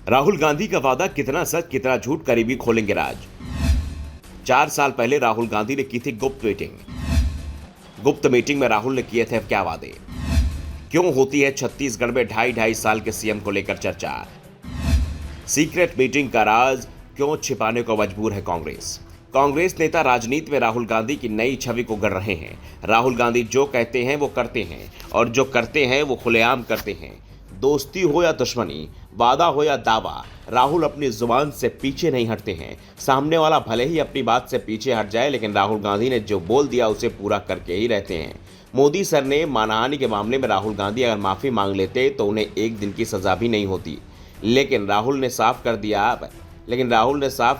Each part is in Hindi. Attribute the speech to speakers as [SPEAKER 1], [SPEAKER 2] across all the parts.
[SPEAKER 1] राहुल गांधी का वादा कितना सच कितना झूठ, करीबी खोलेंगे राज। 4 साल पहले राहुल गांधी ने की थी गुप्त मीटिंग में राहुल ने किए थे क्या वादे। क्यों होती है छत्तीसगढ़ में 2.5 साल के सीएम को लेकर चर्चा। सीक्रेट मीटिंग का राज क्यों छिपाने को मजबूर है कांग्रेस नेता राजनीति में राहुल गांधी की नई छवि को गढ़ रहे हैं। राहुल गांधी जो कहते हैं वो करते हैं, और जो करते हैं वो खुलेआम करते हैं। दोस्ती हो या दुश्मनी, वादा हो या दावा, राहुल अपनी जुबान से पीछे नहीं हटते हैं। सामने वाला भले ही अपनी बात से पीछे हट जाए, लेकिन राहुल गांधी ने जो बोल दिया उसे पूरा करके ही रहते हैं। मोदी सर ने मानहानि के मामले में राहुल गांधी अगर माफी मांग लेते तो उन्हें 1 दिन की सजा भी नहीं होती, लेकिन राहुल ने साफ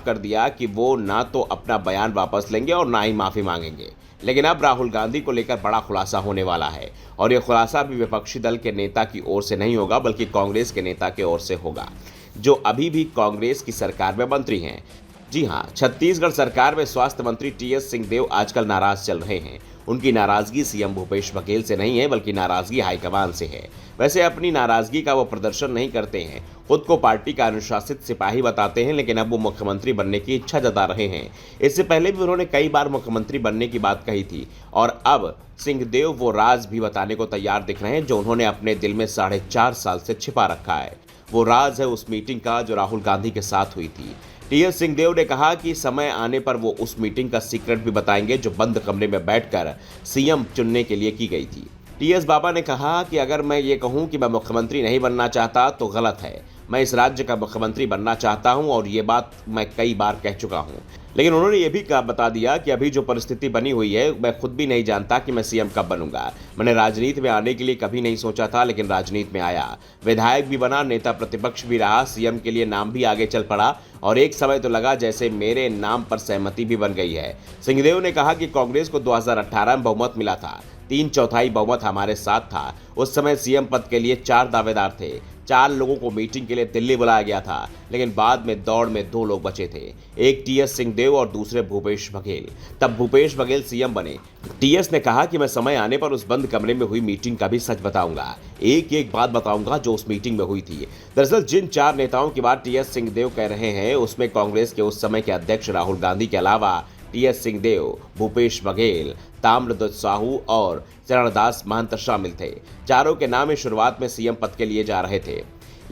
[SPEAKER 1] कर दिया कि वो ना तो अपना बयान वापस लेंगे और ना ही माफी मांगेंगे। लेकिन अब राहुल गांधी को लेकर बड़ा खुलासा होने वाला है, और यह खुलासा भी विपक्षी दल के नेता की ओर से नहीं होगा, बल्कि कांग्रेस के नेता की ओर से होगा, जो अभी भी कांग्रेस की सरकार में मंत्री हैं। जी हां, छत्तीसगढ़ सरकार में स्वास्थ्य मंत्री टीएस सिंहदेव आजकल नाराज चल रहे हैं। उनकी नाराजगी सीएम भूपेश बघेल से नहीं है, बल्कि नाराजगी हाईकमान से है। वैसे अपनी नाराजगी का वो प्रदर्शन नहीं करते हैं, खुद को पार्टी का अनुशासित सिपाही बताते हैं, लेकिन अब वो मुख्यमंत्री बनने की इच्छा जता रहे हैं। इससे पहले भी उन्होंने कई बार मुख्यमंत्री बनने की बात कही थी, और अब सिंहदेव वो राज भी बताने को तैयार दिख रहे हैं जो उन्होंने अपने दिल में 4.5 साल से छिपा रखा है। वो राज है उस मीटिंग का जो राहुल गांधी के साथ हुई थी। टीएस सिंहदेव ने कहा कि समय आने पर वो उस मीटिंग का सीक्रेट भी बताएंगे जो बंद कमरे में बैठकर सीएम चुनने के लिए की गई थी। टीएस बाबा ने कहा कि अगर मैं ये कहूं कि मैं मुख्यमंत्री नहीं बनना चाहता तो गलत है। मैं इस राज्य का मुख्यमंत्री बनना चाहता हूं, और ये बात मैं कई बार कह चुका हूं। लेकिन उन्होंने ये भी बता दिया कि अभी जो परिस्थिति बनी हुई है, मैं खुद भी नहीं जानता कि मैं सीएम कब बनूंगा। मैंने राजनीति में आने के लिए कभी नहीं सोचा था, लेकिन राजनीति में आया, विधायक भी बना, नेता प्रतिपक्ष भी रहा, सीएम के लिए नाम भी आगे चल पड़ा, और एक समय तो लगा जैसे मेरे नाम पर सहमति भी बन गई है। सिंहदेव ने कहा कि कांग्रेस को 2018 में बहुमत मिला था, 3/4 बहुमत हमारे साथ था। उस समय सीएम पद के लिए 4 दावेदार थे। 4 लोगों को मीटिंग के लिए दिल्ली बुलाया गया था, लेकिन बाद में दौड़ में 2 लोग बचे थे, एक टीएस सिंहदेव और दूसरे भूपेश बघेल। तब भूपेश बघेल सीएम बने। टीएस ने कहा कि मैं समय आने पर उस बंद कमरे में हुई मीटिंग का भी सच बताऊंगा, एक बात बताऊंगा जो उस मीटिंग में हुई थी। दरअसल जिन 4 नेताओं की बात टीएस सिंहदेव कह रहे हैं, उसमें कांग्रेस के उस समय के अध्यक्ष राहुल गांधी के अलावा टीएस सिंहदेव, भूपेश बघेल, ताम्रध्वज साहू और चरणदास महंत शामिल थे। चारों के नाम शुरुआत में सीएम पद के लिए जा रहे थे,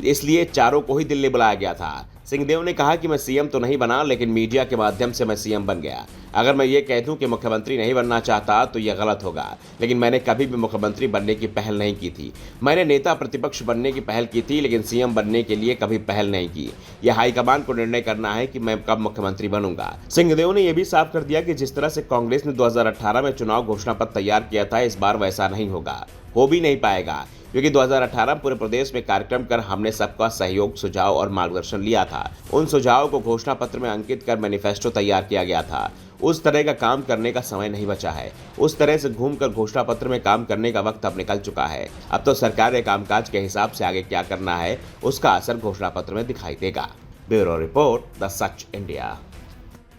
[SPEAKER 1] इसलिए चारों को ही दिल्ली बुलाया गया था। सिंहदेव ने कहा कि मैं सीएम तो नहीं बना, लेकिन मीडिया के माध्यम से मैं सीएम बन गया। अगर मैं ये कह दूं कि मुख्यमंत्री नहीं बनना चाहता तो यह गलत होगा, लेकिन मैंने कभी भी मुख्यमंत्री बनने की पहल नहीं की थी। मैंने नेता प्रतिपक्ष बनने की पहल की थी, लेकिन सीएम बनने के लिए कभी पहल नहीं की। यह हाईकमान को निर्णय करना है कि मैं कब मुख्यमंत्री बनूंगा। सिंहदेव ने यह भी साफ कर दिया कि जिस तरह से कांग्रेस ने 2018 में चुनाव घोषणा पत्र तैयार किया था, इस बार वैसा नहीं होगा, हो भी नहीं पाएगा, क्योंकि 2018 पूरे प्रदेश में कार्यक्रम कर हमने सबका सहयोग, सुझाव और मार्गदर्शन लिया था। उन सुझावों को घोषणा पत्र में अंकित कर मैनिफेस्टो तैयार किया गया था। उस तरह का काम करने का समय नहीं बचा है। उस तरह से घूमकर घोषणा पत्र में काम करने का वक्त अब निकल चुका है। अब तो सरकार के कामकाज के हिसाब से आगे क्या करना है, उसका असर घोषणा पत्र में दिखाई देगा। Bureau report, the such India.